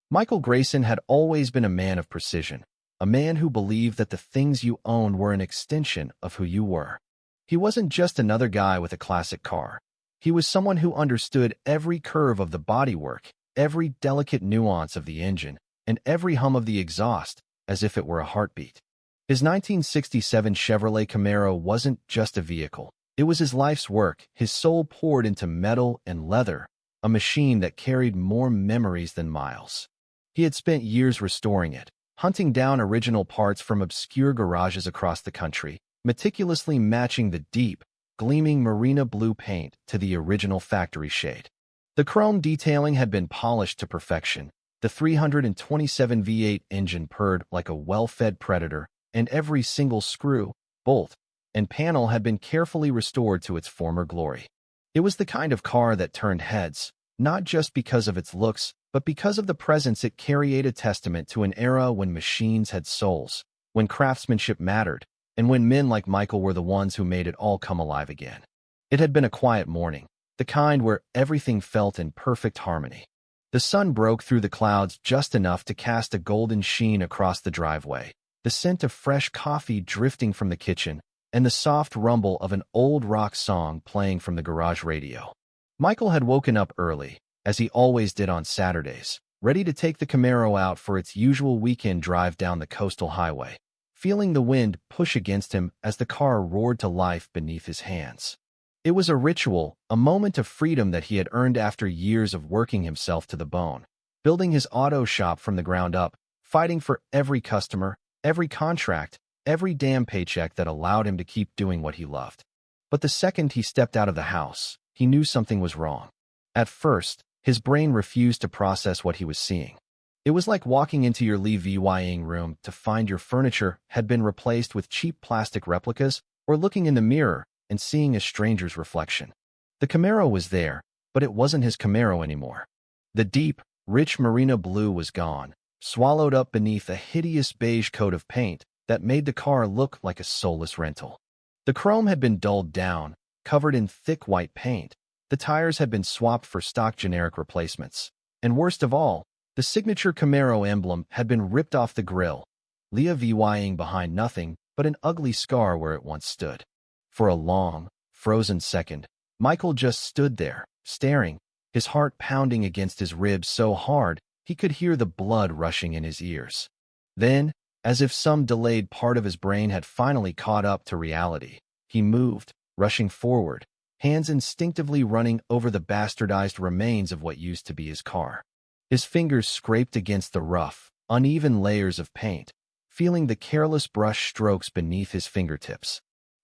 Michael Grayson had always been a man of precision, a man who believed that the things you owned were an extension of who you were. He wasn't just another guy with a classic car. He was someone who understood every curve of the bodywork, every delicate nuance of the engine, and every hum of the exhaust, as if it were a heartbeat. His 1967 Chevrolet Camaro wasn't just a vehicle. It was his life's work, his soul poured into metal and leather, a machine that carried more memories than miles. He had spent years restoring it, hunting down original parts from obscure garages across the country, meticulously matching the deep, gleaming marina blue paint to the original factory shade. The chrome detailing had been polished to perfection. The 327 V8 engine purred like a well-fed predator, and every single screw, bolt, and panel had been carefully restored to its former glory. It was the kind of car that turned heads, not just because of its looks, but because of the presence it carried, a testament to an era when machines had souls, when craftsmanship mattered, and when men like Michael were the ones who made it all come alive again. It had been a quiet morning, the kind where everything felt in perfect harmony. The sun broke through the clouds just enough to cast a golden sheen across the driveway, the scent of fresh coffee drifting from the kitchen, and the soft rumble of an old rock song playing from the garage radio. Michael had woken up early, as he always did on Saturdays, ready to take the Camaro out for its usual weekend drive down the coastal highway, feeling the wind push against him as the car roared to life beneath his hands. It was a ritual, a moment of freedom that he had earned after years of working himself to the bone, building his auto shop from the ground up, fighting for every customer, every contract, every damn paycheck that allowed him to keep doing what he loved. But the second he stepped out of the house, he knew something was wrong. At first, his brain refused to process what he was seeing. It was like walking into your living room to find your furniture had been replaced with cheap plastic replicas, or looking in the mirror and seeing a stranger's reflection. The Camaro was there, but it wasn't his Camaro anymore. The deep, rich marina blue was gone, swallowed up beneath a hideous beige coat of paint that made the car look like a soulless rental. The chrome had been dulled down, covered in thick white paint. The tires had been swapped for stock generic replacements. And worst of all, the signature Camaro emblem had been ripped off the grille, leaving behind nothing but an ugly scar where it once stood. For a long, frozen second, Michael just stood there, staring, his heart pounding against his ribs so hard he could hear the blood rushing in his ears. Then, as if some delayed part of his brain had finally caught up to reality, he moved, rushing forward, hands instinctively running over the bastardized remains of what used to be his car. His fingers scraped against the rough, uneven layers of paint, feeling the careless brush strokes beneath his fingertips.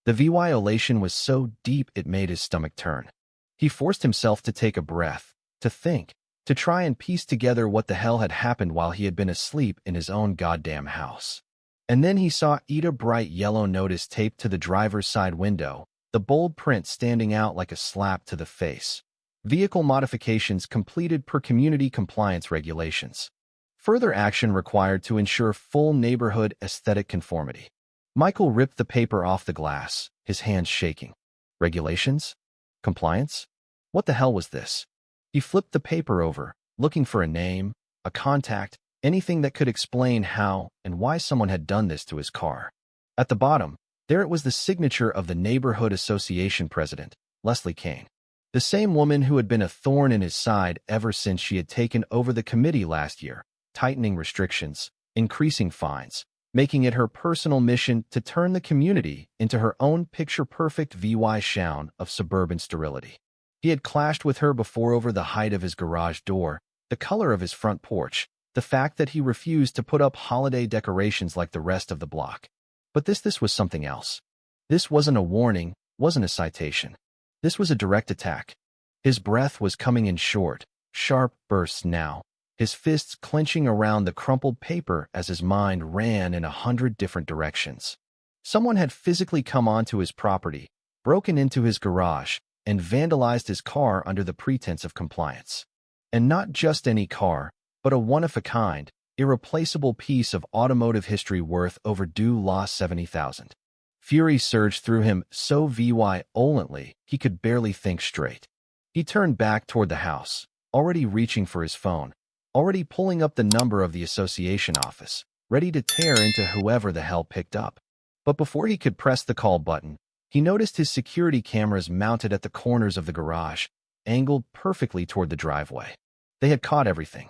The violation was so deep it made his stomach turn. He forced himself to take a breath, to think, to try and piece together what the hell had happened while he had been asleep in his own goddamn house. And then he saw a bright yellow notice taped to the driver's side window, the bold print standing out like a slap to the face. Vehicle modifications completed per community compliance regulations. Further action required to ensure full neighborhood aesthetic conformity. Michael ripped the paper off the glass, his hands shaking. Regulations? Compliance? What the hell was this? He flipped the paper over, looking for a name, a contact, anything that could explain how and why someone had done this to his car. At the bottom, there it was, the signature of the Neighborhood Association president, Leslie Kane. The same woman who had been a thorn in his side ever since she had taken over the committee last year, tightening restrictions, increasing fines, making it her personal mission to turn the community into her own picture-perfect version of suburban sterility. He had clashed with her before over the height of his garage door, the color of his front porch, the fact that he refused to put up holiday decorations like the rest of the block. But this was something else. This wasn't a warning, wasn't a citation. This was a direct attack. His breath was coming in short, sharp bursts now, his fists clenching around the crumpled paper as his mind ran in 100 different directions. Someone had physically come onto his property, broken into his garage, and vandalized his car under the pretense of compliance. And not just any car, but a one-of-a-kind, irreplaceable piece of automotive history worth overdue lost $70,000. Fury surged through him so violently he could barely think straight. He turned back toward the house, already reaching for his phone, already pulling up the number of the association office, ready to tear into whoever the hell picked up. But before he could press the call button, he noticed his security cameras mounted at the corners of the garage, angled perfectly toward the driveway. They had caught everything.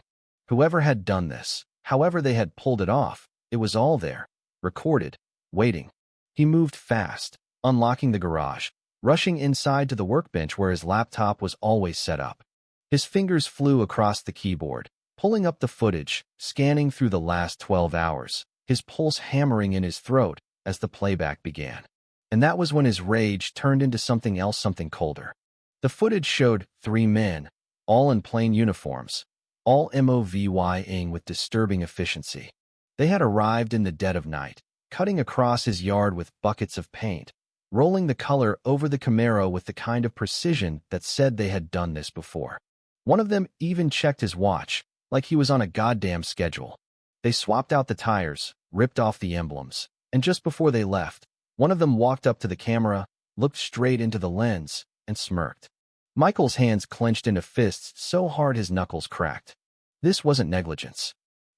Whoever had done this, however they had pulled it off, it was all there, recorded, waiting. He moved fast, unlocking the garage, rushing inside to the workbench where his laptop was always set up. His fingers flew across the keyboard, pulling up the footage, scanning through the last 12 hours, his pulse hammering in his throat as the playback began. And that was when his rage turned into something else, something colder. The footage showed 3 men, all in plain uniforms, all moving with disturbing efficiency. They had arrived in the dead of night, cutting across his yard with buckets of paint, rolling the color over the Camaro with the kind of precision that said they had done this before. One of them even checked his watch, like he was on a goddamn schedule. They swapped out the tires, ripped off the emblems, and just before they left, one of them walked up to the camera, looked straight into the lens, and smirked. Michael's hands clenched into fists so hard his knuckles cracked. This wasn't negligence.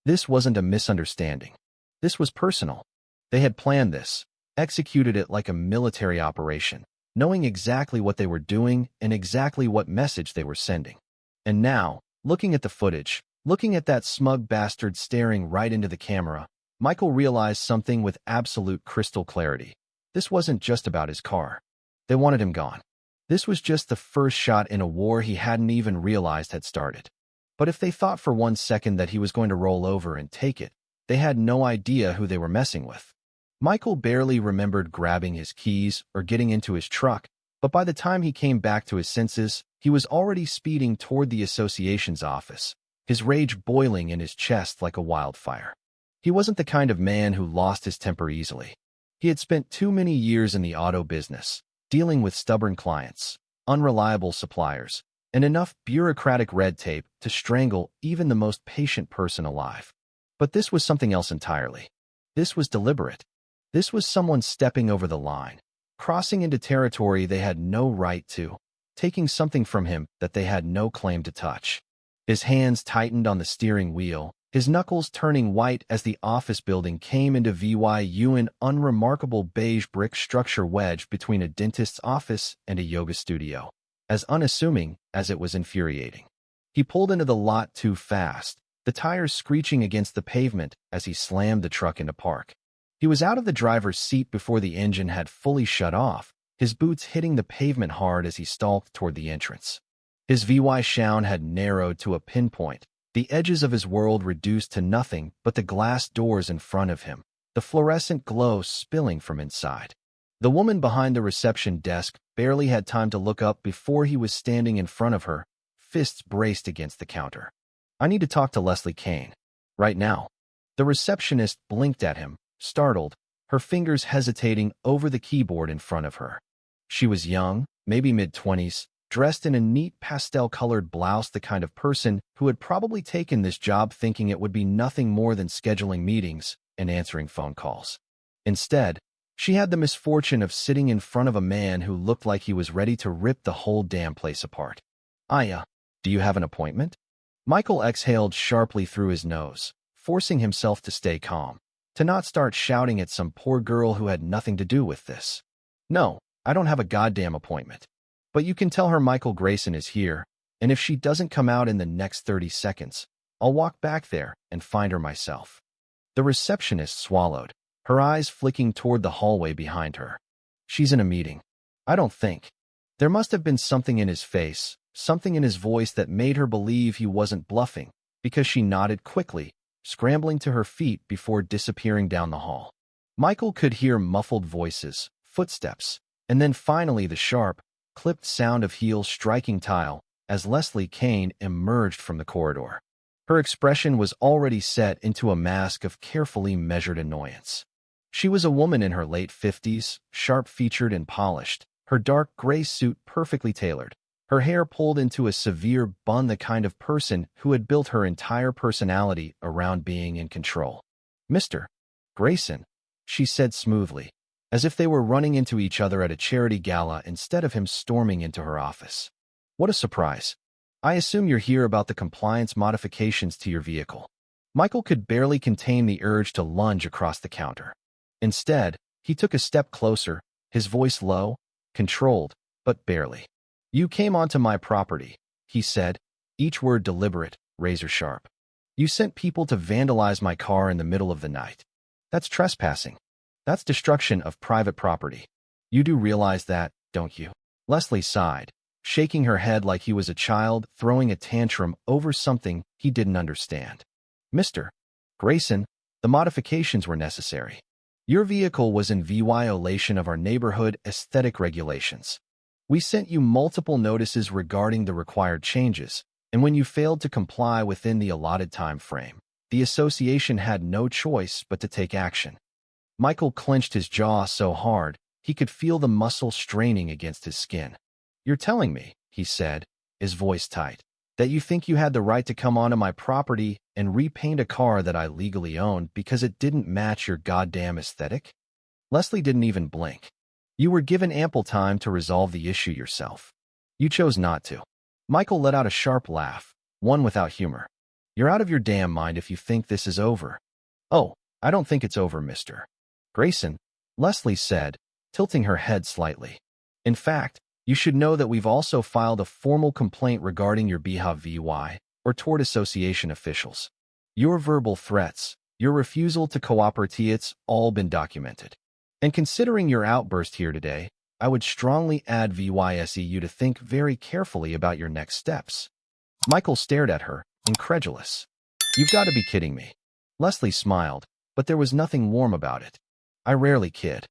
This wasn't a misunderstanding. This was personal. They had planned this, executed it like a military operation, knowing exactly what they were doing and exactly what message they were sending. And now, looking at the footage, looking at that smug bastard staring right into the camera, Michael realized something with absolute crystal clarity. This wasn't just about his car. They wanted him gone. This was just the first shot in a war he hadn't even realized had started. But if they thought for 1 second that he was going to roll over and take it, they had no idea who they were messing with. Michael barely remembered grabbing his keys or getting into his truck, but by the time he came back to his senses, he was already speeding toward the association's office, his rage boiling in his chest like a wildfire. He wasn't the kind of man who lost his temper easily. He had spent too many years in the auto business, dealing with stubborn clients, unreliable suppliers, and enough bureaucratic red tape to strangle even the most patient person alive. But this was something else entirely. This was deliberate. This was someone stepping over the line, crossing into territory they had no right to, taking something from him that they had no claim to touch. His hands tightened on the steering wheel, his knuckles turning white as the office building came into view, an unremarkable beige brick structure wedged between a dentist's office and a yoga studio, as unassuming as it was infuriating. He pulled into the lot too fast, the tires screeching against the pavement as he slammed the truck into park. He was out of the driver's seat before the engine had fully shut off, his boots hitting the pavement hard as he stalked toward the entrance. His VY Shaun had narrowed to a pinpoint, the edges of his world reduced to nothing but the glass doors in front of him, the fluorescent glow spilling from inside. The woman behind the reception desk barely had time to look up before he was standing in front of her, fists braced against the counter. "I need to talk to Leslie Kane. Right now." The receptionist blinked at him, startled, her fingers hesitating over the keyboard in front of her. She was young, maybe mid-20s, dressed in a neat pastel-colored blouse, the kind of person who had probably taken this job thinking it would be nothing more than scheduling meetings and answering phone calls. Instead, she had the misfortune of sitting in front of a man who looked like he was ready to rip the whole damn place apart. Do you have an appointment?" Michael exhaled sharply through his nose, forcing himself to stay calm, to not start shouting at some poor girl who had nothing to do with this. "No, I don't have a goddamn appointment. But you can tell her Michael Grayson is here, and if she doesn't come out in the next 30 seconds, I'll walk back there and find her myself." The receptionist swallowed, her eyes flicking toward the hallway behind her. "She's in a meeting." "I don't think." There must have been something in his face, something in his voice that made her believe he wasn't bluffing, because she nodded quickly, scrambling to her feet before disappearing down the hall. Michael could hear muffled voices, footsteps, and then finally the sharp, clipped sound of heels striking tile as Leslie Kane emerged from the corridor. Her expression was already set into a mask of carefully measured annoyance. She was a woman in her late 50s, sharp-featured and polished, her dark gray suit perfectly tailored, her hair pulled into a severe bun, the kind of person who had built her entire personality around being in control. "Mr. Grayson," she said smoothly, as if they were running into each other at a charity gala instead of him storming into her office. "What a surprise. I assume you're here about the compliance modifications to your vehicle. Michael could barely contain the urge to lunge across the counter. Instead, he took a step closer, his voice low, controlled, but barely. You came onto my property, he said, each word deliberate, razor-sharp. You sent people to vandalize my car in the middle of the night. That's trespassing. That's destruction of private property. You do realize that, don't you? Leslie sighed, shaking her head like he was a child throwing a tantrum over something he didn't understand. Mr. Grayson, the modifications were necessary. Your vehicle was in violation of our neighborhood aesthetic regulations. We sent you multiple notices regarding the required changes, and when you failed to comply within the allotted time frame, the association had no choice but to take action. Michael clenched his jaw so hard he could feel the muscle straining against his skin. You're telling me, he said, his voice tight, that you think you had the right to come onto my property and repaint a car that I legally owned because it didn't match your goddamn aesthetic? Leslie didn't even blink. You were given ample time to resolve the issue yourself. You chose not to. Michael let out a sharp laugh, one without humor. You're out of your damn mind if you think this is over. Oh, I don't think it's over, Mr. Grayson, Leslie said, tilting her head slightly. In fact, you should know that we've also filed a formal complaint regarding your BHA or toward association officials. Your verbal threats, your refusal to cooperate, it's all been documented. And considering your outburst here today, I would strongly advise you to think very carefully about your next steps. Michael stared at her, incredulous. You've got to be kidding me. Leslie smiled, but there was nothing warm about it. I rarely kid.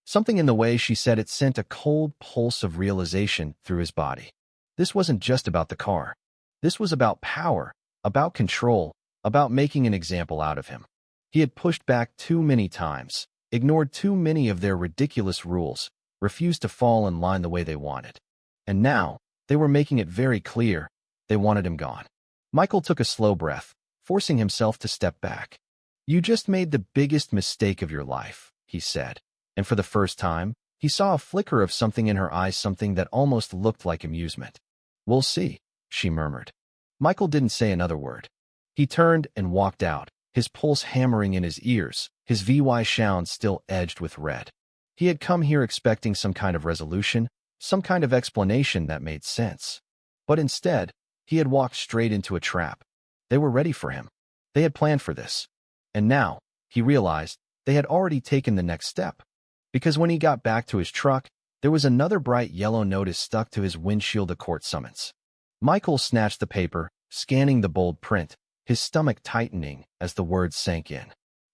Something in the way she said it sent a cold pulse of realization through his body. This wasn't just about the car. This was about power, about control, about making an example out of him. He had pushed back too many times, ignored too many of their ridiculous rules, refused to fall in line the way they wanted. And now, they were making it very clear, they wanted him gone. Michael took a slow breath, forcing himself to step back. You just made the biggest mistake of your life, he said. And for the first time, he saw a flicker of something in her eyes, something that almost looked like amusement. We'll see, she murmured. Michael didn't say another word. He turned and walked out, his pulse hammering in his ears, his VY sound still edged with red. He had come here expecting some kind of resolution, some kind of explanation that made sense. But instead, he had walked straight into a trap. They were ready for him. They had planned for this. And now, he realized, they had already taken the next step. Because when he got back to his truck, there was another bright yellow notice stuck to his windshield, a court summons. Michael snatched the paper, scanning the bold print, his stomach tightening as the words sank in.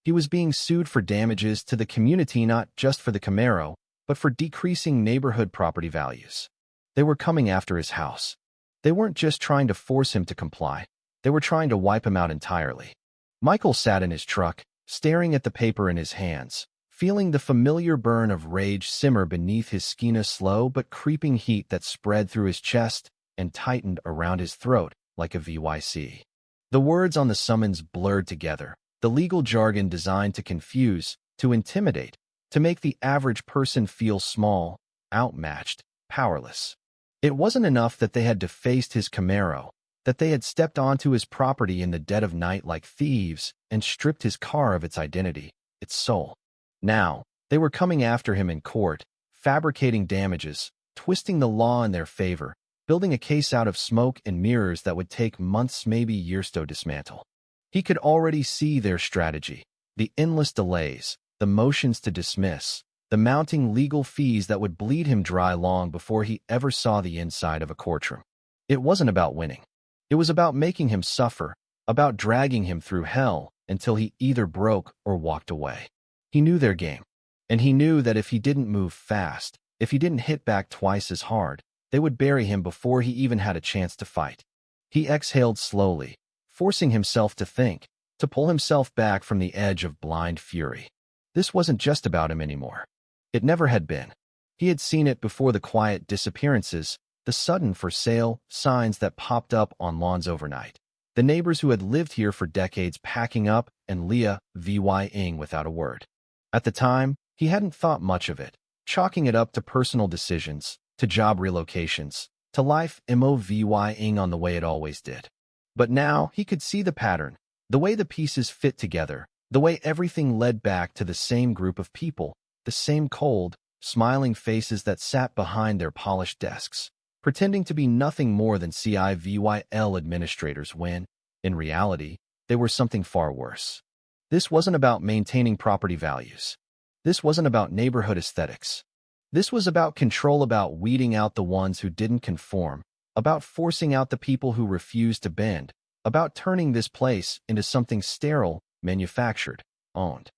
He was being sued for damages to the community, not just for the Camaro, but for decreasing neighborhood property values. They were coming after his house. They weren't just trying to force him to comply, they were trying to wipe him out entirely. Michael sat in his truck, staring at the paper in his hands, feeling the familiar burn of rage simmer beneath his skin, a slow but creeping heat that spread through his chest and tightened around his throat like a VYC. The words on the summons blurred together, the legal jargon designed to confuse, to intimidate, to make the average person feel small, outmatched, powerless. It wasn't enough that they had defaced his Camaro, that they had stepped onto his property in the dead of night like thieves and stripped his car of its identity, its soul. Now, they were coming after him in court, fabricating damages, twisting the law in their favor, building a case out of smoke and mirrors that would take months, maybe years to dismantle. He could already see their strategy, the endless delays, the motions to dismiss, the mounting legal fees that would bleed him dry long before he ever saw the inside of a courtroom. It wasn't about winning. It was about making him suffer, about dragging him through hell until he either broke or walked away. He knew their game, and he knew that if he didn't move fast, if he didn't hit back twice as hard, they would bury him before he even had a chance to fight. He exhaled slowly, forcing himself to think, to pull himself back from the edge of blind fury. This wasn't just about him anymore. It never had been. He had seen it before, the quiet disappearances, the sudden for sale signs that popped up on lawns overnight. The neighbors who had lived here for decades packing up and VYing without a word. At the time, he hadn't thought much of it, chalking it up to personal decisions, to job relocations, to life moving on the way it always did. But now he could see the pattern, the way the pieces fit together, the way everything led back to the same group of people, the same cold, smiling faces that sat behind their polished desks, pretending to be nothing more than civil administrators when, in reality, they were something far worse. This wasn't about maintaining property values. This wasn't about neighborhood aesthetics. This was about control, about weeding out the ones who didn't conform, about forcing out the people who refused to bend, about turning this place into something sterile, manufactured, owned.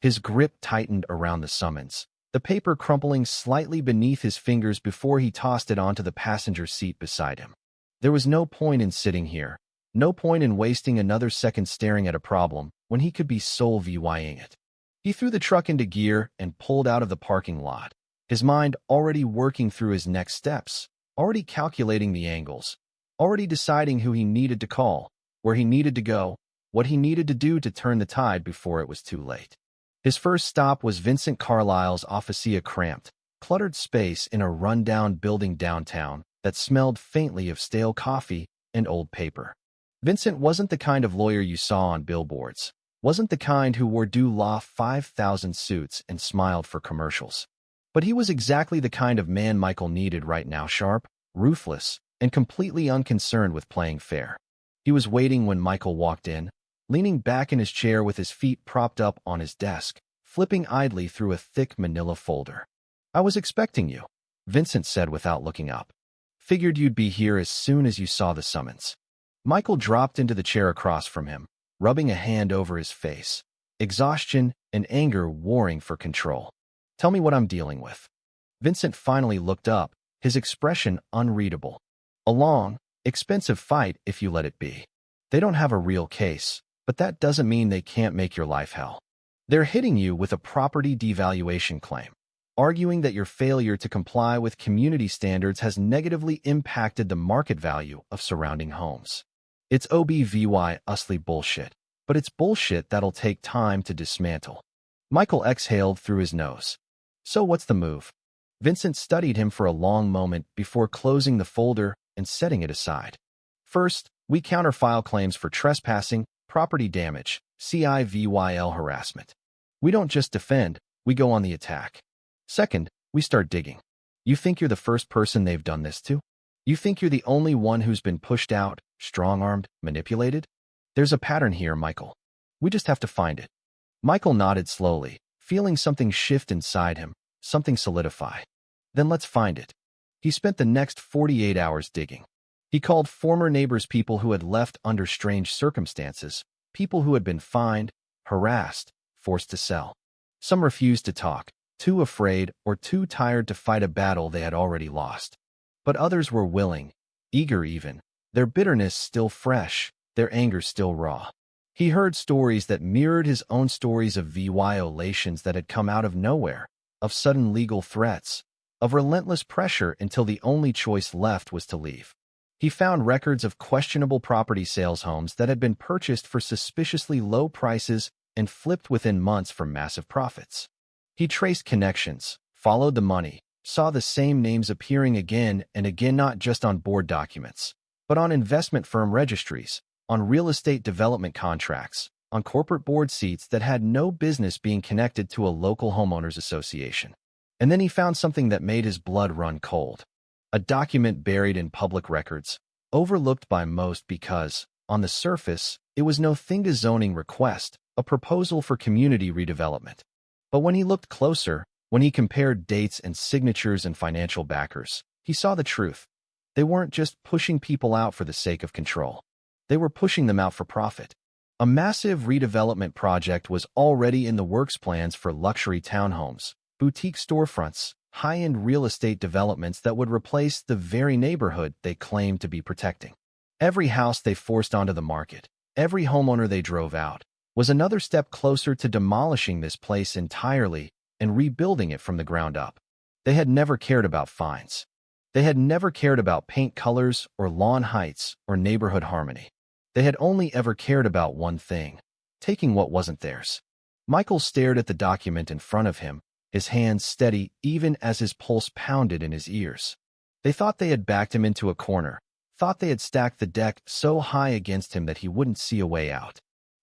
His grip tightened around the summons, the paper crumpling slightly beneath his fingers before he tossed it onto the passenger seat beside him. There was no point in sitting here, no point in wasting another second staring at a problem when he could be solving it. He threw the truck into gear and pulled out of the parking lot, his mind already working through his next steps, already calculating the angles, already deciding who he needed to call, where he needed to go, what he needed to do to turn the tide before it was too late. His first stop was Vincent Carlisle's office, a cramped, cluttered space in a run-down building downtown that smelled faintly of stale coffee and old paper. Vincent wasn't the kind of lawyer you saw on billboards, wasn't the kind who wore law 5,000 suits and smiled for commercials. But he was exactly the kind of man Michael needed right now, sharp, ruthless, and completely unconcerned with playing fair. He was waiting when Michael walked in, leaning back in his chair with his feet propped up on his desk, flipping idly through a thick manila folder. "I was expecting you," Vincent said without looking up. "Figured you'd be here as soon as you saw the summons." Michael dropped into the chair across from him, rubbing a hand over his face, exhaustion and anger warring for control. "Tell me what I'm dealing with." Vincent finally looked up, his expression unreadable. "A long, expensive fight if you let it be. They don't have a real case, but that doesn't mean they can't make your life hell. They're hitting you with a property devaluation claim, arguing that your failure to comply with community standards has negatively impacted the market value of surrounding homes. It's obviously bullshit, but it's bullshit that'll take time to dismantle." Michael exhaled through his nose. "So what's the move?" Vincent studied him for a long moment before closing the folder and setting it aside. "First, we counterfile claims for trespassing, property damage, civil harassment. We don't just defend, we go on the attack. Second, we start digging. You think you're the first person they've done this to? You think you're the only one who's been pushed out, strong-armed, manipulated? There's a pattern here, Michael. We just have to find it." Michael nodded slowly, feeling something shift inside him, something solidify. "Then let's find it." He spent the next 48 hours digging. He called former neighbors, people who had left under strange circumstances, people who had been fined, harassed, forced to sell. Some refused to talk, too afraid or too tired to fight a battle they had already lost. But others were willing, eager even, their bitterness still fresh, their anger still raw. He heard stories that mirrored his own stories of violations that had come out of nowhere, of sudden legal threats, of relentless pressure until the only choice left was to leave. He found records of questionable property sales, homes that had been purchased for suspiciously low prices and flipped within months for massive profits. He traced connections, followed the money, saw the same names appearing again and again, not just on board documents, but on investment firm registries, on real estate development contracts, on corporate board seats that had no business being connected to a local homeowners association. And then he found something that made his blood run cold. A document buried in public records, overlooked by most because, on the surface, it was no thing to zoning request, a proposal for community redevelopment. But when he looked closer, when he compared dates and signatures and financial backers, he saw the truth. They weren't just pushing people out for the sake of control. They were pushing them out for profit. A massive redevelopment project was already in the works, plans for luxury townhomes, boutique storefronts, high-end real estate developments that would replace the very neighborhood they claimed to be protecting. Every house they forced onto the market, every homeowner they drove out, was another step closer to demolishing this place entirely and rebuilding it from the ground up. They had never cared about fines. They had never cared about paint colors or lawn heights or neighborhood harmony. They had only ever cared about one thing: taking what wasn't theirs. Michael stared at the document in front of him, his hands steady even as his pulse pounded in his ears. They thought they had backed him into a corner, thought they had stacked the deck so high against him that he wouldn't see a way out.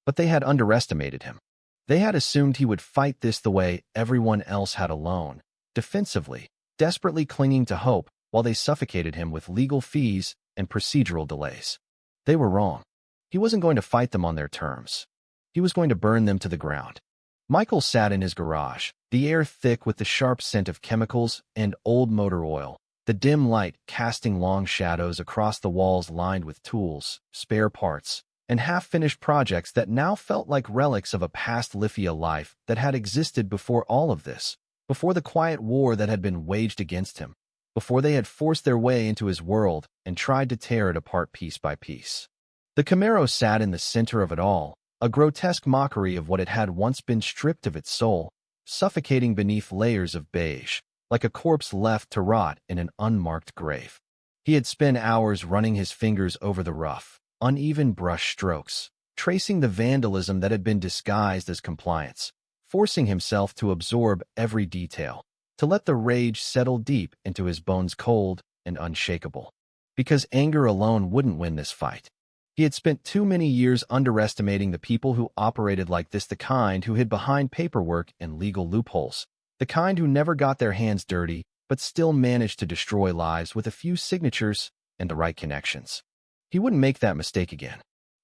But they had underestimated him. They had assumed he would fight this the way everyone else had alone, defensively, desperately clinging to hope while they suffocated him with legal fees and procedural delays. They were wrong. He wasn't going to fight them on their terms. He was going to burn them to the ground. Michael sat in his garage, the air thick with the sharp scent of chemicals and old motor oil, the dim light casting long shadows across the walls lined with tools, spare parts, and half-finished projects that now felt like relics of a past Lithia life that had existed before all of this, before the quiet war that had been waged against him, before they had forced their way into his world and tried to tear it apart piece by piece. The Camaro sat in the center of it all, a grotesque mockery of what it had once been stripped of its soul, suffocating beneath layers of beige, like a corpse left to rot in an unmarked grave. He had spent hours running his fingers over the rough, uneven brush strokes, tracing the vandalism that had been disguised as compliance, forcing himself to absorb every detail, to let the rage settle deep into his bones cold and unshakable. Because anger alone wouldn't win this fight. He had spent too many years underestimating the people who operated like this, the kind who hid behind paperwork and legal loopholes, the kind who never got their hands dirty but still managed to destroy lives with a few signatures and the right connections. He wouldn't make that mistake again.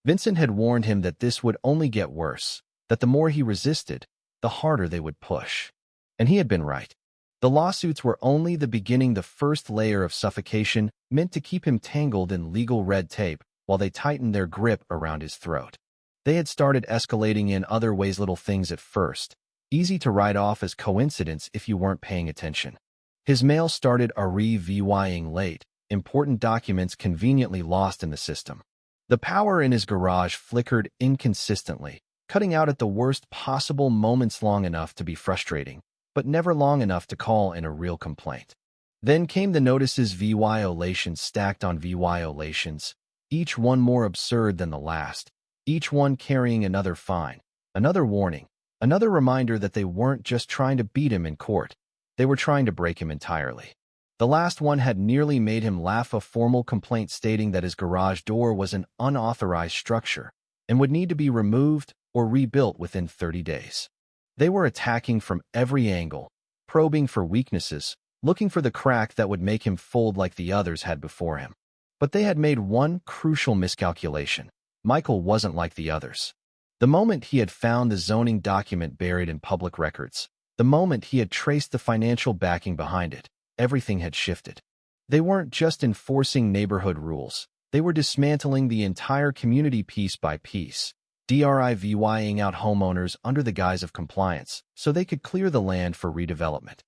Vincent had warned him that this would only get worse, that the more he resisted, the harder they would push. And he had been right. The lawsuits were only the beginning, the first layer of suffocation meant to keep him tangled in legal red tape while they tightened their grip around his throat. They had started escalating in other ways, little things at first, easy to write off as coincidence if you weren't paying attention. His mail started arriving late, important documents conveniently lost in the system. The power in his garage flickered inconsistently, cutting out at the worst possible moments long enough to be frustrating, but never long enough to call in a real complaint. Then came the notices, violations stacked on violations, each one more absurd than the last, each one carrying another fine, another warning, another reminder that they weren't just trying to beat him in court, they were trying to break him entirely. The last one had nearly made him laugh, a formal complaint stating that his garage door was an unauthorized structure and would need to be removed or rebuilt within 30 days. They were attacking from every angle, probing for weaknesses, looking for the crack that would make him fold like the others had before him. But they had made one crucial miscalculation. Michael wasn't like the others. The moment he had found the zoning document buried in public records, the moment he had traced the financial backing behind it, everything had shifted. They weren't just enforcing neighborhood rules, they were dismantling the entire community piece by piece, driving out homeowners under the guise of compliance so they could clear the land for redevelopment.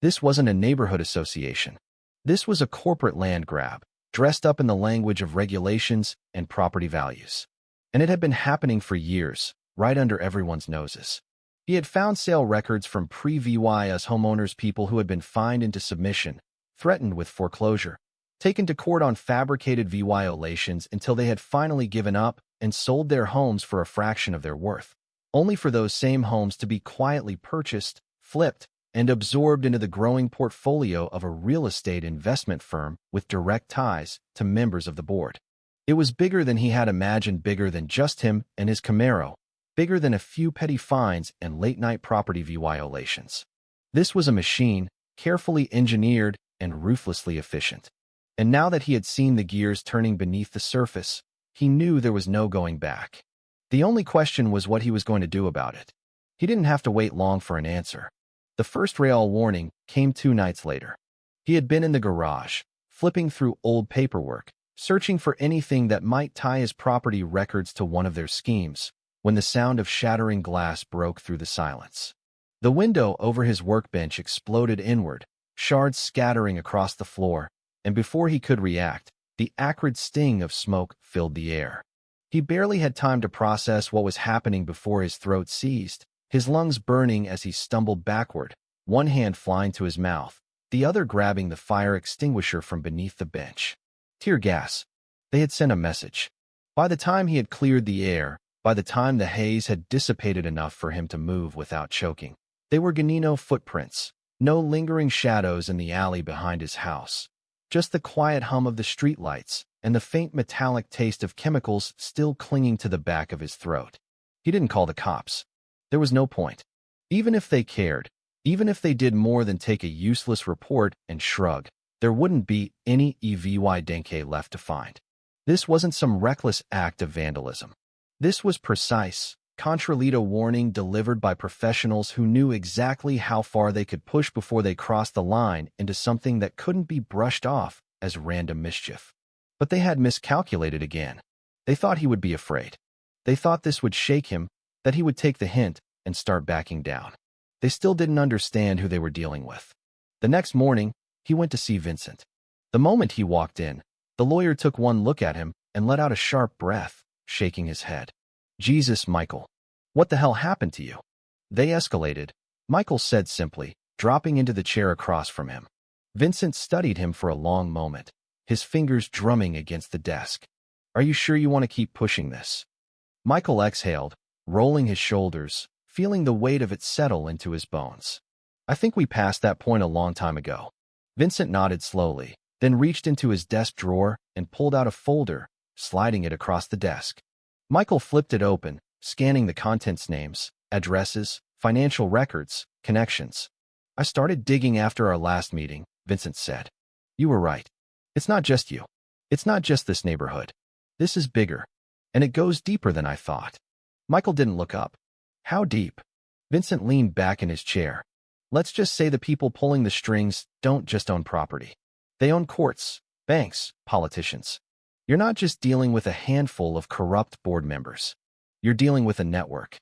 This wasn't a neighborhood association. This was a corporate land grab, dressed up in the language of regulations and property values. And it had been happening for years, right under everyone's noses. He had found sale records from pre-VYS homeowners, people who had been fined into submission, threatened with foreclosure, taken to court on fabricated violations until they had finally given up and sold their homes for a fraction of their worth, only for those same homes to be quietly purchased, flipped, and absorbed into the growing portfolio of a real estate investment firm with direct ties to members of the board. It was bigger than he had imagined, bigger than just him and his Camaro, bigger than a few petty fines and late-night property violations. This was a machine, carefully engineered and ruthlessly efficient. And now that he had seen the gears turning beneath the surface, he knew there was no going back. The only question was what he was going to do about it. He didn't have to wait long for an answer. The first real warning came 2 nights later. He had been in the garage, flipping through old paperwork, searching for anything that might tie his property records to one of their schemes, when the sound of shattering glass broke through the silence. The window over his workbench exploded inward, shards scattering across the floor, and before he could react, the acrid sting of smoke filled the air. He barely had time to process what was happening before his throat seized, his lungs burning as he stumbled backward, one hand flying to his mouth, the other grabbing the fire extinguisher from beneath the bench. Tear gas. They had sent a message. By the time he had cleared the air, by the time the haze had dissipated enough for him to move without choking, they were Ganino footprints, no lingering shadows in the alley behind his house. Just the quiet hum of the streetlights and the faint metallic taste of chemicals still clinging to the back of his throat. He didn't call the cops. There was no point. Even if they cared, even if they did more than take a useless report and shrug, there wouldn't be any evidence left to find. This wasn't some reckless act of vandalism. This was precise, contralito warning delivered by professionals who knew exactly how far they could push before they crossed the line into something that couldn't be brushed off as random mischief. But they had miscalculated again. They thought he would be afraid. They thought this would shake him, that he would take the hint and start backing down. They still didn't understand who they were dealing with. The next morning, he went to see Vincent. The moment he walked in, the lawyer took one look at him and let out a sharp breath, shaking his head. "Jesus, Michael. What the hell happened to you?" "They escalated," Michael said simply, dropping into the chair across from him. Vincent studied him for a long moment, his fingers drumming against the desk. "Are you sure you want to keep pushing this?" Michael exhaled, rolling his shoulders, feeling the weight of it settle into his bones. "I think we passed that point a long time ago." Vincent nodded slowly, then reached into his desk drawer and pulled out a folder, sliding it across the desk. Michael flipped it open, scanning the contents: names, addresses, financial records, connections. "I started digging after our last meeting," Vincent said. "You were right. It's not just you. It's not just this neighborhood. This is bigger, and it goes deeper than I thought." Michael didn't look up. "How deep?" Vincent leaned back in his chair. "Let's just say the people pulling the strings don't just own property. They own courts, banks, politicians. You're not just dealing with a handful of corrupt board members. You're dealing with a network."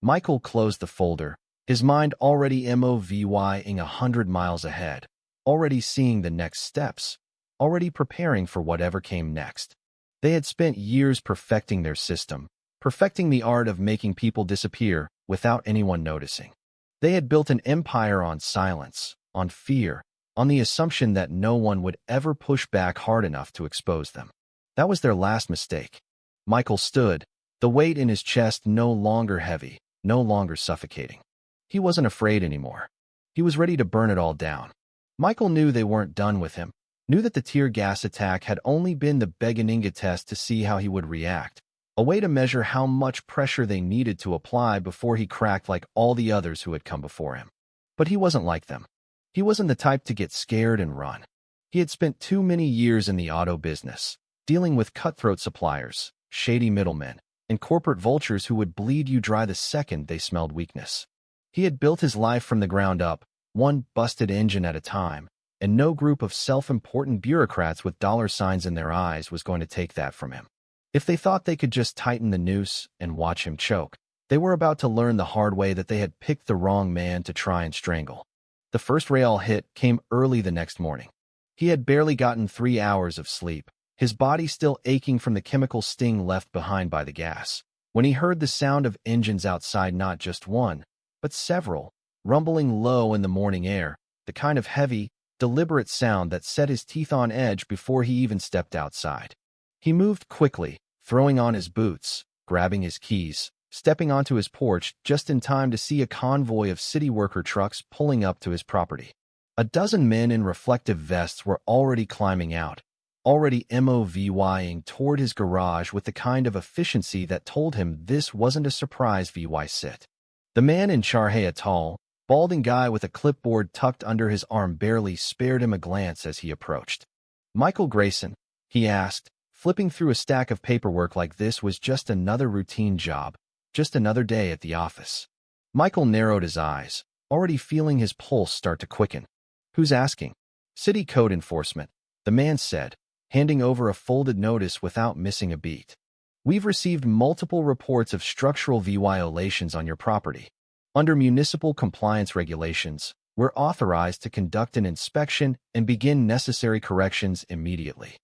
Michael closed the folder, his mind already moving 100 miles ahead, already seeing the next steps, already preparing for whatever came next. They had spent years perfecting their system, perfecting the art of making people disappear without anyone noticing. They had built an empire on silence, on fear, on the assumption that no one would ever push back hard enough to expose them. That was their last mistake. Michael stood, the weight in his chest no longer heavy, no longer suffocating. He wasn't afraid anymore. He was ready to burn it all down. Michael knew they weren't done with him, knew that the tear gas attack had only been the beginning test to see how he would react, a way to measure how much pressure they needed to apply before he cracked like all the others who had come before him. But he wasn't like them. He wasn't the type to get scared and run. He had spent too many years in the auto business, dealing with cutthroat suppliers, shady middlemen, and corporate vultures who would bleed you dry the second they smelled weakness. He had built his life from the ground up, one busted engine at a time, and no group of self-important bureaucrats with dollar signs in their eyes was going to take that from him. If they thought they could just tighten the noose and watch him choke, they were about to learn the hard way that they had picked the wrong man to try and strangle. The first rail hit came early the next morning. He had barely gotten 3 hours of sleep, his body still aching from the chemical sting left behind by the gas, when he heard the sound of engines outside, not just one, but several, rumbling low in the morning air, the kind of heavy, deliberate sound that set his teeth on edge before he even stepped outside. He moved quickly, throwing on his boots, grabbing his keys, stepping onto his porch just in time to see a convoy of city worker trucks pulling up to his property. A dozen men in reflective vests were already climbing out, already moving toward his garage with the kind of efficiency that told him this wasn't a surprise sit. The man in charge, a tall, balding guy with a clipboard tucked under his arm, barely spared him a glance as he approached. "Michael Grayson?" he asked, flipping through a stack of paperwork like this was just another routine job, just another day at the office. Michael narrowed his eyes, already feeling his pulse start to quicken. "Who's asking?" "City Code Enforcement," the man said, handing over a folded notice without missing a beat. "We've received multiple reports of structural violations on your property. Under municipal compliance regulations, we're authorized to conduct an inspection and begin necessary corrections immediately."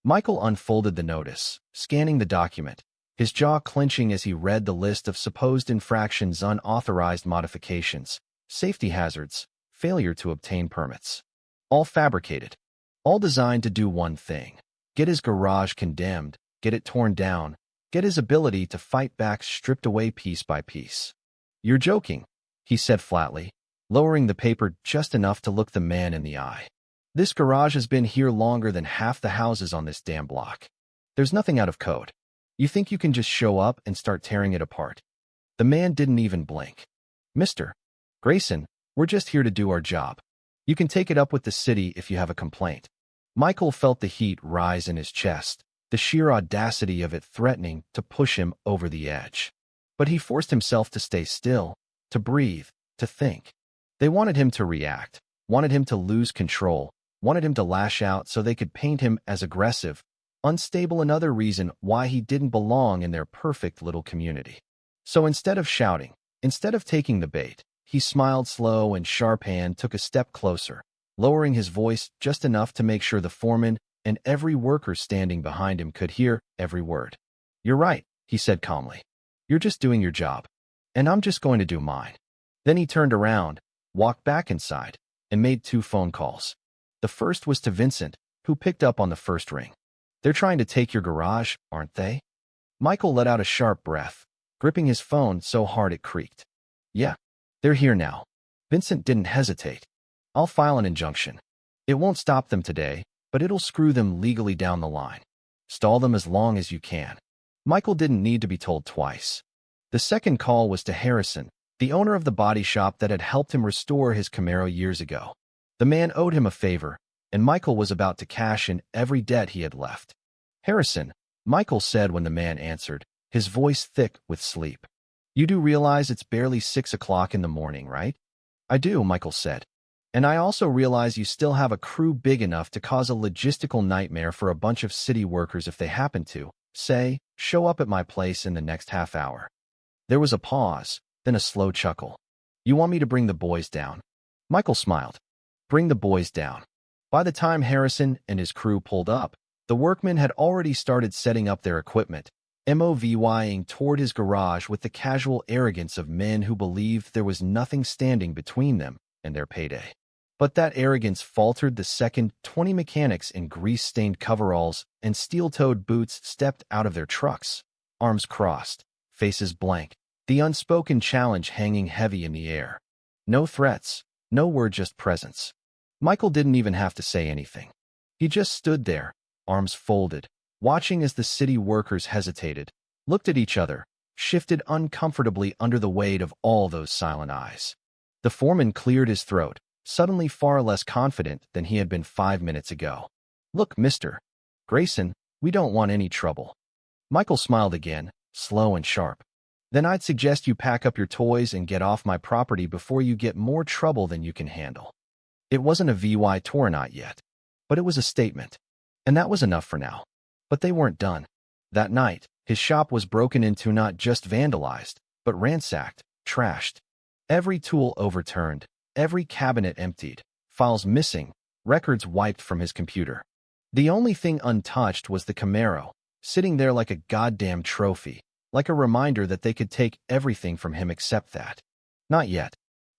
Michael unfolded the notice, scanning the document, his jaw clenching as he read the list of supposed infractions: unauthorized modifications, safety hazards, failure to obtain permits. All fabricated. All designed to do one thing: get his garage condemned, get it torn down, get his ability to fight back stripped away piece by piece. "You're joking," he said flatly, lowering the paper just enough to look the man in the eye. This garage has been here longer than half the houses on this damn block. There's nothing out of code. You think you can just show up and start tearing it apart?" The man didn't even blink. "Mr. Grayson, we're just here to do our job. You can take it up with the city if you have a complaint." Michael felt the heat rise in his chest, the sheer audacity of it threatening to push him over the edge. But he forced himself to stay still, to breathe, to think. They wanted him to react, wanted him to lose control, wanted him to lash out so they could paint him as aggressive, unstable, another reason why he didn't belong in their perfect little community. So instead of shouting, instead of taking the bait, he smiled slow and sharp and took a step closer, lowering his voice just enough to make sure the foreman and every worker standing behind him could hear every word. "You're right," he said calmly. "You're just doing your job, and I'm just going to do mine." Then he turned around, walked back inside, and made 2 phone calls. The first was to Vincent, who picked up on the first ring. "They're trying to take your garage, aren't they?" Michael let out a sharp breath, gripping his phone so hard it creaked. "Yeah, they're here now." Vincent didn't hesitate. "I'll file an injunction. It won't stop them today, but it'll screw them legally down the line. Stall them as long as you can." Michael didn't need to be told twice. The second call was to Harrison, the owner of the body shop that had helped him restore his Camaro years ago. The man owed him a favor, and Michael was about to cash in every debt he had left. "Harrison," Michael said when the man answered, his voice thick with sleep. "You do realize it's barely 6 o'clock in the morning, right?" "I do," Michael said. "And I also realize you still have a crew big enough to cause a logistical nightmare for a bunch of city workers if they happen to, say, show up at my place in the next half hour." There was a pause, then a slow chuckle. "You want me to bring the boys down?" Michael smiled. "Bring the boys down." By the time Harrison and his crew pulled up, the workmen had already started setting up their equipment, moving toward his garage with the casual arrogance of men who believed there was nothing standing between them and their payday. But that arrogance faltered the second 20 mechanics in grease-stained coveralls and steel-toed boots stepped out of their trucks, arms crossed, faces blank, the unspoken challenge hanging heavy in the air. No threats, no word, just presence. Michael didn't even have to say anything. He just stood there, arms folded, watching as the city workers hesitated, looked at each other, shifted uncomfortably under the weight of all those silent eyes. The foreman cleared his throat, suddenly far less confident than he had been 5 minutes ago. "Look, Mr. Grayson, we don't want any trouble." Michael smiled again, slow and sharp. "Then I'd suggest you pack up your toys and get off my property before you get more trouble than you can handle." It wasn't a VY tour, not yet, but it was a statement. And that was enough for now. But they weren't done. That night, his shop was broken into, not just vandalized, but ransacked, trashed. Every tool overturned, every cabinet emptied, files missing, records wiped from his computer. The only thing untouched was the Camaro, sitting there like a goddamn trophy, like a reminder that they could take everything from him except that. Not yet.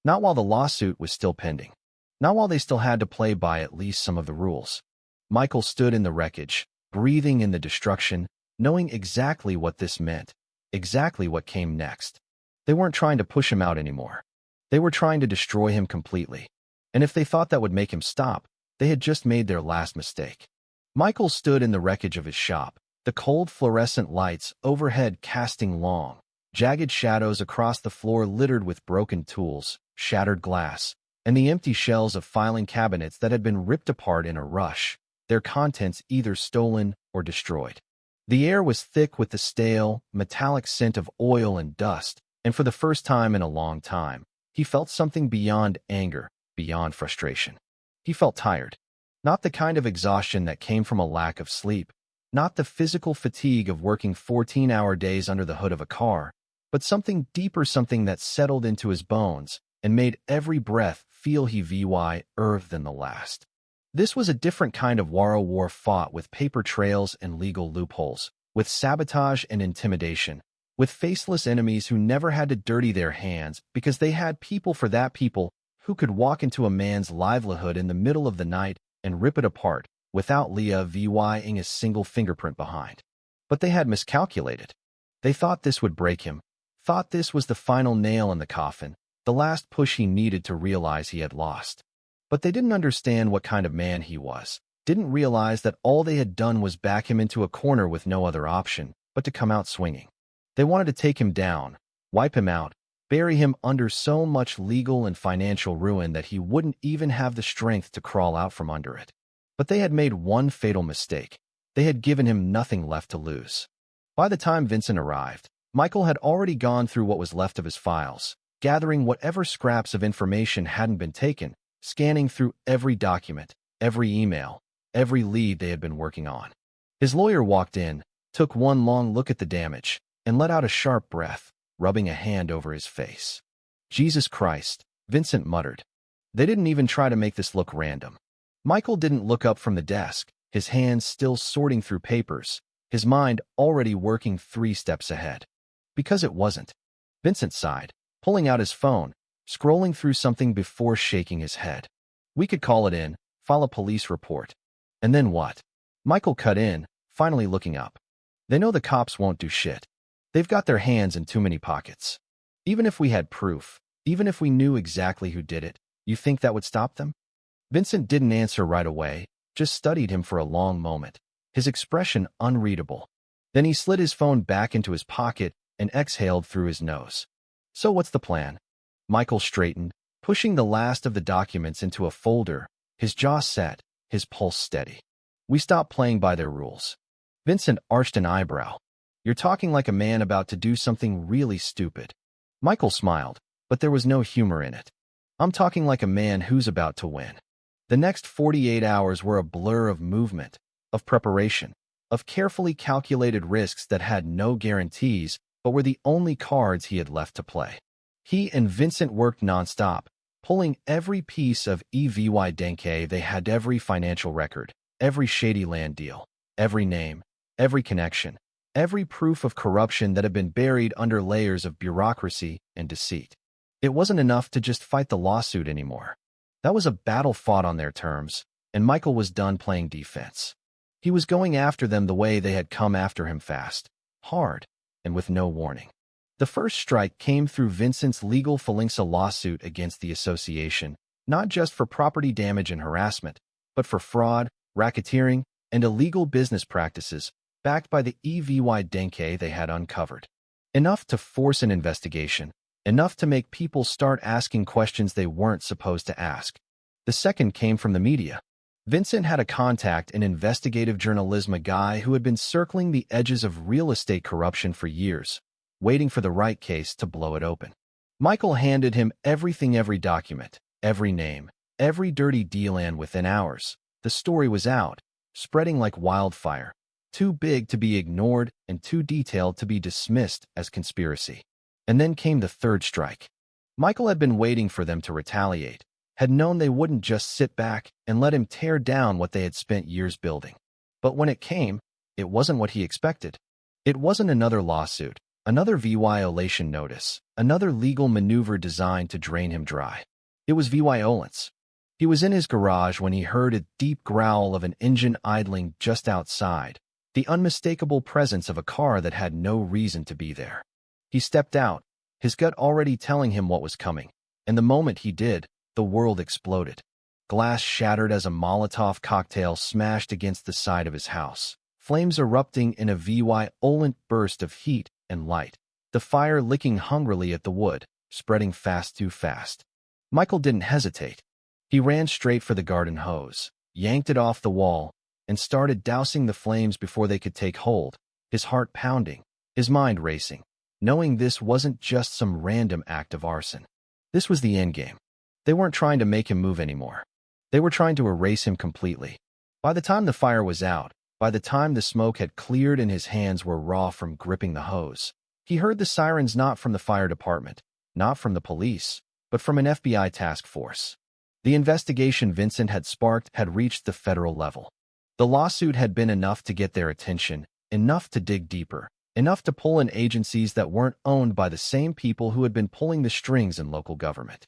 Not while the lawsuit was still pending. Not while they still had to play by at least some of the rules. Michael stood in the wreckage, breathing in the destruction, knowing exactly what this meant, exactly what came next. They weren't trying to push him out anymore. They were trying to destroy him completely. And if they thought that would make him stop, they had just made their last mistake. Michael stood in the wreckage of his shop, the cold fluorescent lights overhead casting long, jagged shadows across the floor littered with broken tools, shattered glass, and the empty shells of filing cabinets that had been ripped apart in a rush, their contents either stolen or destroyed. The air was thick with the stale, metallic scent of oil and dust, and for the first time in a long time, he felt something beyond anger, beyond frustration. He felt tired. Not the kind of exhaustion that came from a lack of sleep, not the physical fatigue of working 14-hour days under the hood of a car, but something deeper, something that settled into his bones and made every breath feel heavier than the last. This was a different kind of war fought with paper trails and legal loopholes, with sabotage and intimidation, with faceless enemies who never had to dirty their hands because they had people for that, people who could walk into a man's livelihood in the middle of the night and rip it apart without leaving a single fingerprint behind. But they had miscalculated. They thought this would break him, thought this was the final nail in the coffin, the last push he needed to realize he had lost. But they didn't understand what kind of man he was, didn't realize that all they had done was back him into a corner with no other option but to come out swinging. They wanted to take him down, wipe him out, bury him under so much legal and financial ruin that he wouldn't even have the strength to crawl out from under it. But they had made one fatal mistake. They had given him nothing left to lose. By the time Vincent arrived, Michael had already gone through what was left of his files, gathering whatever scraps of information hadn't been taken, scanning through every document, every email, every lead they had been working on. His lawyer walked in, took one long look at the damage, and let out a sharp breath, rubbing a hand over his face. "Jesus Christ," Vincent muttered. "They didn't even try to make this look random." Michael didn't look up from the desk, his hands still sorting through papers, his mind already working 3 steps ahead. Because it wasn't. Vincent sighed, pulling out his phone, scrolling through something before shaking his head. "We could call it in, file a police report. And then what?" Michael cut in, finally looking up. "They know the cops won't do shit. They've got their hands in too many pockets. Even if we had proof, even if we knew exactly who did it, you think that would stop them?" Vincent didn't answer right away, just studied him for a long moment, his expression unreadable. Then he slid his phone back into his pocket and exhaled through his nose. "So what's the plan?" Michael straightened, pushing the last of the documents into a folder, his jaw set, his pulse steady. "We stop playing by their rules." Vincent arched an eyebrow. "You're talking like a man about to do something really stupid." Michael smiled, but there was no humor in it. "I'm talking like a man who's about to win." The next 48 hours were a blur of movement, of preparation, of carefully calculated risks that had no guarantees but were the only cards he had left to play. He and Vincent worked nonstop, pulling every piece of evidence they had, every financial record, every shady land deal, every name, every connection, every proof of corruption that had been buried under layers of bureaucracy and deceit. It wasn't enough to just fight the lawsuit anymore. That was a battle fought on their terms, and Michael was done playing defense. He was going after them the way they had come after him, fast, hard, and with no warning. The first strike came through Vincent's legal Phalanxa lawsuit against the association, not just for property damage and harassment, but for fraud, racketeering, and illegal business practices, backed by the evidence they had uncovered. Enough to force an investigation, enough to make people start asking questions they weren't supposed to ask. The second came from the media. Vincent had a contact in investigative journalism, a guy who had been circling the edges of real estate corruption for years, waiting for the right case to blow it open. Michael handed him everything, every document, every name, every dirty deal, and within hours, the story was out, spreading like wildfire, too big to be ignored and too detailed to be dismissed as conspiracy. And then came the third strike. Michael had been waiting for them to retaliate, had known they wouldn't just sit back and let him tear down what they had spent years building. But when it came, it wasn't what he expected. It wasn't another lawsuit, another violation notice, another legal maneuver designed to drain him dry. It was violence. He was in his garage when he heard a deep growl of an engine idling just outside, the unmistakable presence of a car that had no reason to be there. He stepped out, his gut already telling him what was coming, and the moment he did, the world exploded. Glass shattered as a Molotov cocktail smashed against the side of his house, flames erupting in a violent burst of heat and light, the fire licking hungrily at the wood, spreading fast, too fast. Michael didn't hesitate. He ran straight for the garden hose, yanked it off the wall, and started dousing the flames before they could take hold, his heart pounding, his mind racing, knowing this wasn't just some random act of arson. This was the endgame. They weren't trying to make him move anymore. They were trying to erase him completely. By the time the fire was out, by the time the smoke had cleared and his hands were raw from gripping the hose, he heard the sirens, not from the fire department, not from the police, but from an FBI task force. The investigation Vincent had sparked had reached the federal level. The lawsuit had been enough to get their attention, enough to dig deeper, enough to pull in agencies that weren't owned by the same people who had been pulling the strings in local government.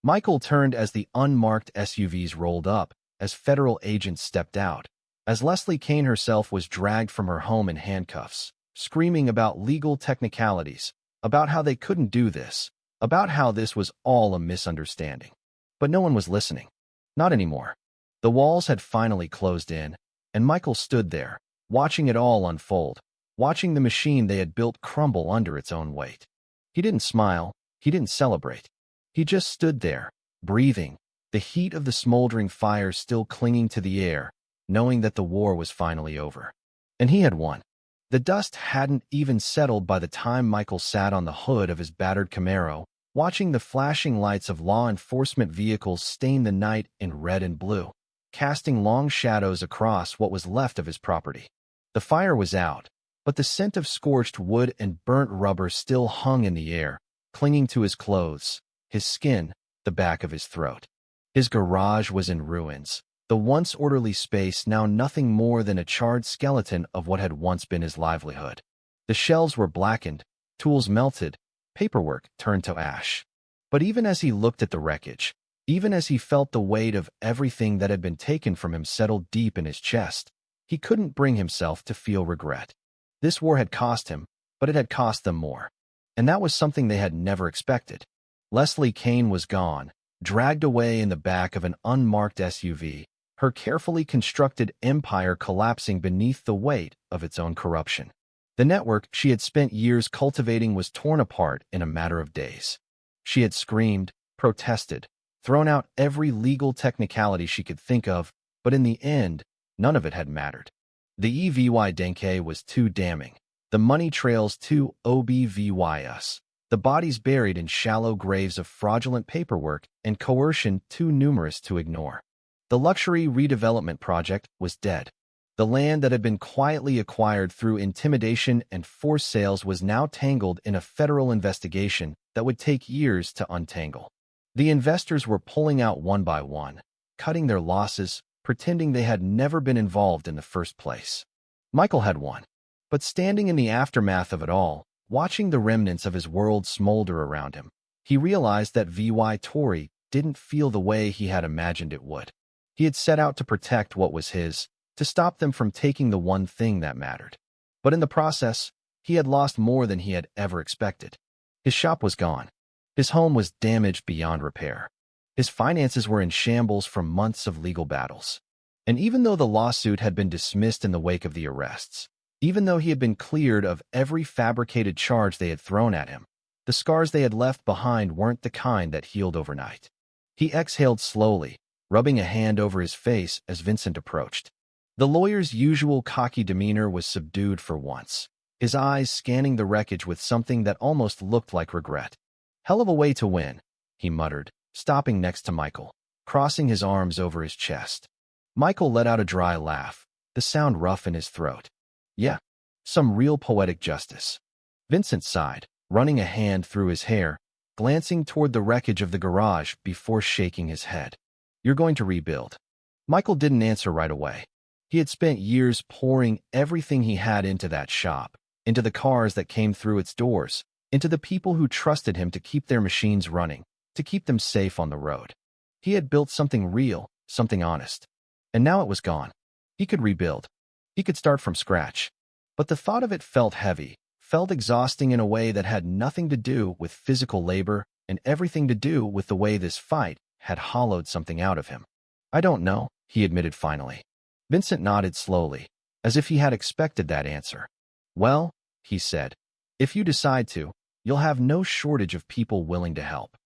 Michael turned as the unmarked SUVs rolled up, as federal agents stepped out, as Leslie Kane herself was dragged from her home in handcuffs, screaming about legal technicalities, about how they couldn't do this, about how this was all a misunderstanding. But no one was listening. Not anymore. The walls had finally closed in, and Michael stood there, watching it all unfold, watching the machine they had built crumble under its own weight. He didn't smile, he didn't celebrate. He just stood there, breathing, the heat of the smoldering fire still clinging to the air, knowing that the war was finally over. And he had won. The dust hadn't even settled by the time Michael sat on the hood of his battered Camaro, watching the flashing lights of law enforcement vehicles stain the night in red and blue, casting long shadows across what was left of his property. The fire was out, but the scent of scorched wood and burnt rubber still hung in the air, clinging to his clothes, his skin, the back of his throat. His garage was in ruins, the once orderly space now nothing more than a charred skeleton of what had once been his livelihood. The shelves were blackened, tools melted, paperwork turned to ash. But even as he looked at the wreckage, even as he felt the weight of everything that had been taken from him settle deep in his chest, he couldn't bring himself to feel regret. This war had cost him, but it had cost them more. And that was something they had never expected. Leslie Kane was gone, dragged away in the back of an unmarked SUV, her carefully constructed empire collapsing beneath the weight of its own corruption. The network she had spent years cultivating was torn apart in a matter of days. She had screamed, protested, thrown out every legal technicality she could think of, but in the end, none of it had mattered. The EVY Denke was too damning, the money trails too obvious, the bodies buried in shallow graves of fraudulent paperwork and coercion too numerous to ignore. The luxury redevelopment project was dead. The land that had been quietly acquired through intimidation and forced sales was now tangled in a federal investigation that would take years to untangle. The investors were pulling out one by one, cutting their losses, pretending they had never been involved in the first place. Michael had won. But standing in the aftermath of it all, watching the remnants of his world smolder around him, he realized that VY Tory didn't feel the way he had imagined it would. He had set out to protect what was his, to stop them from taking the one thing that mattered. But in the process, he had lost more than he had ever expected. His shop was gone. His home was damaged beyond repair. His finances were in shambles from months of legal battles. And even though the lawsuit had been dismissed in the wake of the arrests, even though he had been cleared of every fabricated charge they had thrown at him, the scars they had left behind weren't the kind that healed overnight. He exhaled slowly, rubbing a hand over his face as Vincent approached. The lawyer's usual cocky demeanor was subdued for once, his eyes scanning the wreckage with something that almost looked like regret. "Hell of a way to win," he muttered, stopping next to Michael, crossing his arms over his chest. Michael let out a dry laugh, the sound rough in his throat. "Yeah, some real poetic justice." Vincent sighed, running a hand through his hair, glancing toward the wreckage of the garage before shaking his head. "You're going to rebuild." Michael didn't answer right away. He had spent years pouring everything he had into that shop, into the cars that came through its doors, into the people who trusted him to keep their machines running, to keep them safe on the road. He had built something real, something honest. And now it was gone. He could rebuild. He could start from scratch. But the thought of it felt heavy, felt exhausting in a way that had nothing to do with physical labor and everything to do with the way this fight had hollowed something out of him. "I don't know," he admitted finally. Vincent nodded slowly, as if he had expected that answer. "Well," he said, "if you decide to, you'll have no shortage of people willing to help."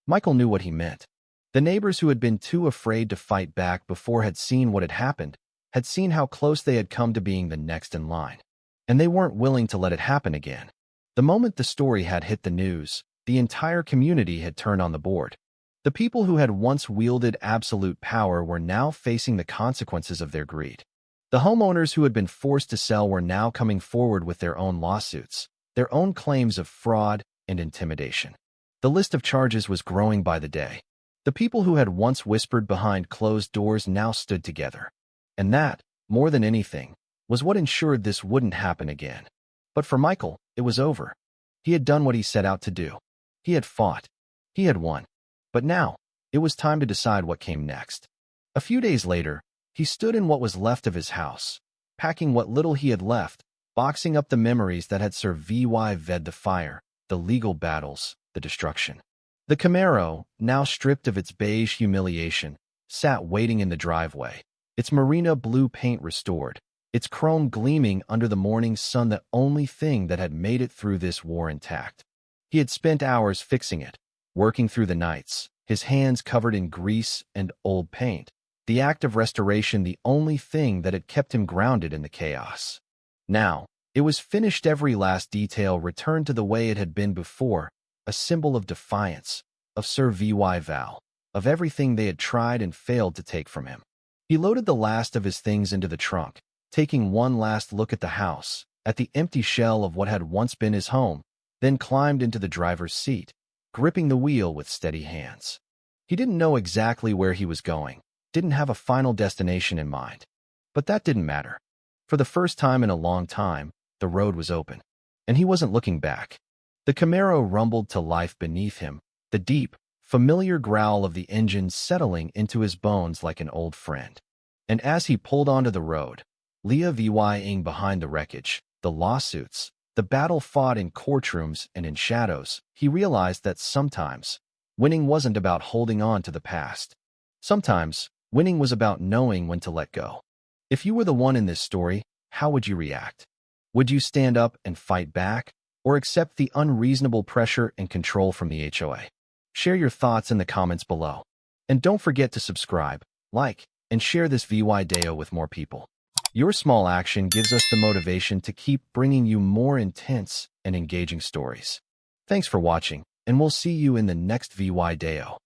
Michael knew what he meant. The neighbors who had been too afraid to fight back before had seen what had happened, had seen how close they had come to being the next in line. And they weren't willing to let it happen again. The moment the story had hit the news, the entire community had turned on the board. The people who had once wielded absolute power were now facing the consequences of their greed. The homeowners who had been forced to sell were now coming forward with their own lawsuits, their own claims of fraud and intimidation. The list of charges was growing by the day. The people who had once whispered behind closed doors now stood together. And that, more than anything, was what ensured this wouldn't happen again. But for Michael, it was over. He had done what he set out to do. He had fought. He had won. But now, it was time to decide what came next. A few days later, he stood in what was left of his house, packing what little he had left, boxing up the memories that had survived the fire, the legal battles, the destruction. The Camaro, now stripped of its beige humiliation, sat waiting in the driveway, its marina blue paint restored, its chrome gleaming under the morning sun, the only thing that had made it through this war intact. He had spent hours fixing it, working through the nights, his hands covered in grease and old paint, the act of restoration the only thing that had kept him grounded in the chaos. Now, it was finished, every last detail returned to the way it had been before, a symbol of defiance, of survival, of everything they had tried and failed to take from him. He loaded the last of his things into the trunk, taking one last look at the house, at the empty shell of what had once been his home, then climbed into the driver's seat, gripping the wheel with steady hands. He didn't know exactly where he was going, didn't have a final destination in mind. But that didn't matter. For the first time in a long time, the road was open, and he wasn't looking back. The Camaro rumbled to life beneath him, the deep, familiar growl of the engine settling into his bones like an old friend. And as he pulled onto the road, Leah vying behind the wreckage, the lawsuits, the battle fought in courtrooms and in shadows, he realized that sometimes, winning wasn't about holding on to the past. Sometimes, winning was about knowing when to let go. If you were the one in this story, how would you react? Would you stand up and fight back, or accept the unreasonable pressure and control from the HOA? Share your thoughts in the comments below. And don't forget to subscribe, like, and share this video with more people. Your small action gives us the motivation to keep bringing you more intense and engaging stories. Thanks for watching, and we'll see you in the next video.